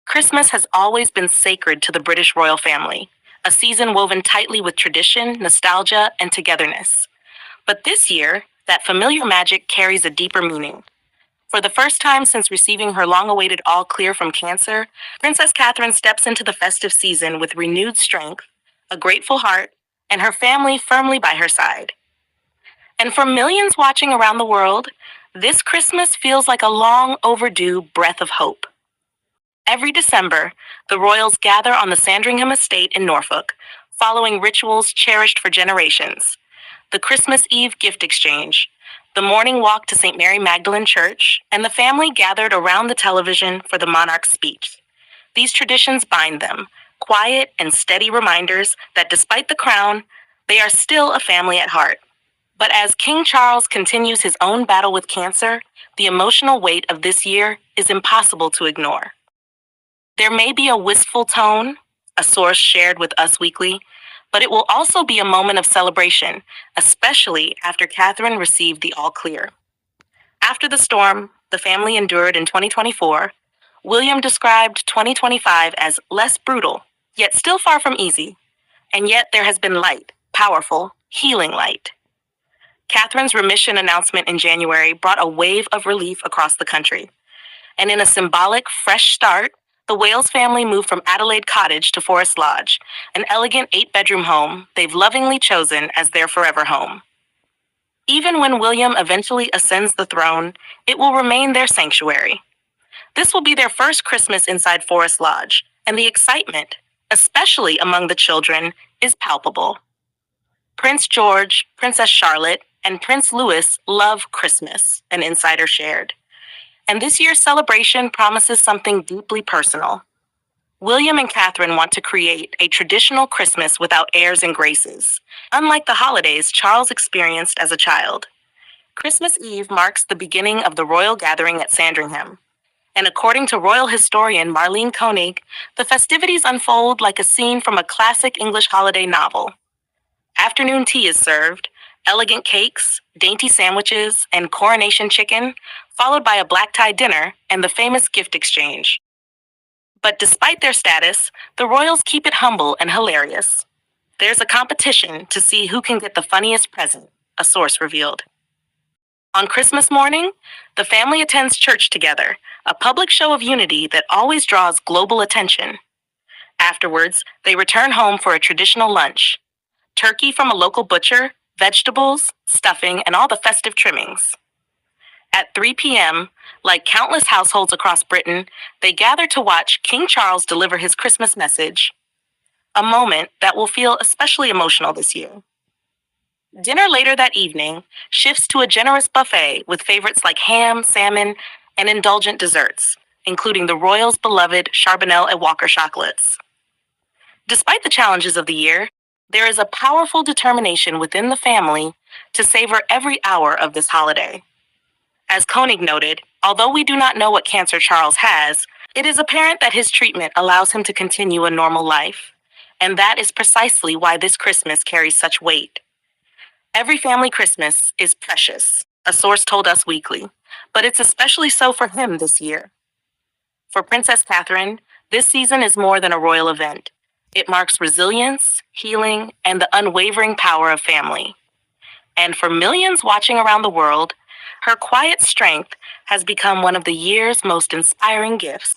Christmas has always been sacred to the British royal family, a season woven tightly with tradition, nostalgia, and togetherness. But this year, that familiar magic carries a deeper meaning. For the first time since receiving her long awaited all clear from cancer, Princess Catherine steps into the festive season with renewed strength, a grateful heart, and her family firmly by her side. And for millions watching around the world, this Christmas feels like a long overdue breath of hope. Every December, the royals gather on the Sandringham estate in Norfolk, following rituals cherished for generations. The Christmas Eve gift exchange, the morning walk to St. Mary Magdalene Church, and the family gathered around the television for the monarch's speech. These traditions bind them, quiet and steady reminders that despite the crown, they are still a family at heart. But as King Charles continues his own battle with cancer, the emotional weight of this year is impossible to ignore. There may be a wistful tone, a source shared with Us Weekly, but it will also be a moment of celebration, especially after Catherine received the all clear. After the storm the family endured in 2024, William described 2025 as less brutal, yet still far from easy. And yet there has been light, powerful, healing light. Catherine's remission announcement in January brought a wave of relief across the country. And in a symbolic, fresh start, the Wales family moved from Adelaide Cottage to Forest Lodge, an elegant 8-bedroom home they've lovingly chosen as their forever home. Even when William eventually ascends the throne, it will remain their sanctuary. This will be their first Christmas inside Forest Lodge, and the excitement, especially among the children, is palpable. Prince George, Princess Charlotte, and Prince Louis love Christmas, an insider shared. And this year's celebration promises something deeply personal. William and Catherine want to create a traditional Christmas without airs and graces, unlike the holidays Charles experienced as a child. Christmas Eve marks the beginning of the royal gathering at Sandringham. And according to royal historian Marlene Koenig, the festivities unfold like a scene from a classic English holiday novel. Afternoon tea is served, elegant cakes, dainty sandwiches, and coronation chicken, followed by a black-tie dinner and the famous gift exchange. But despite their status, the royals keep it humble and hilarious. There's a competition to see who can get the funniest present, a source revealed. On Christmas morning, the family attends church together, a public show of unity that always draws global attention. Afterwards, they return home for a traditional lunch: turkey from a local butcher, vegetables, stuffing, and all the festive trimmings. At 3 p.m., like countless households across Britain, they gather to watch King Charles deliver his Christmas message, a moment that will feel especially emotional this year. Dinner later that evening shifts to a generous buffet with favorites like ham, salmon, and indulgent desserts, including the royals' beloved Charbonnel and Walker chocolates. Despite the challenges of the year, there is a powerful determination within the family to savor every hour of this holiday. As Koenig noted, although we do not know what cancer Charles has, it is apparent that his treatment allows him to continue a normal life. And that is precisely why this Christmas carries such weight. Every family Christmas is precious, a source told Us Weekly, but it's especially so for him this year. For Princess Catherine, this season is more than a royal event. It marks resilience, healing, and the unwavering power of family. And for millions watching around the world, her quiet strength has become one of the year's most inspiring gifts.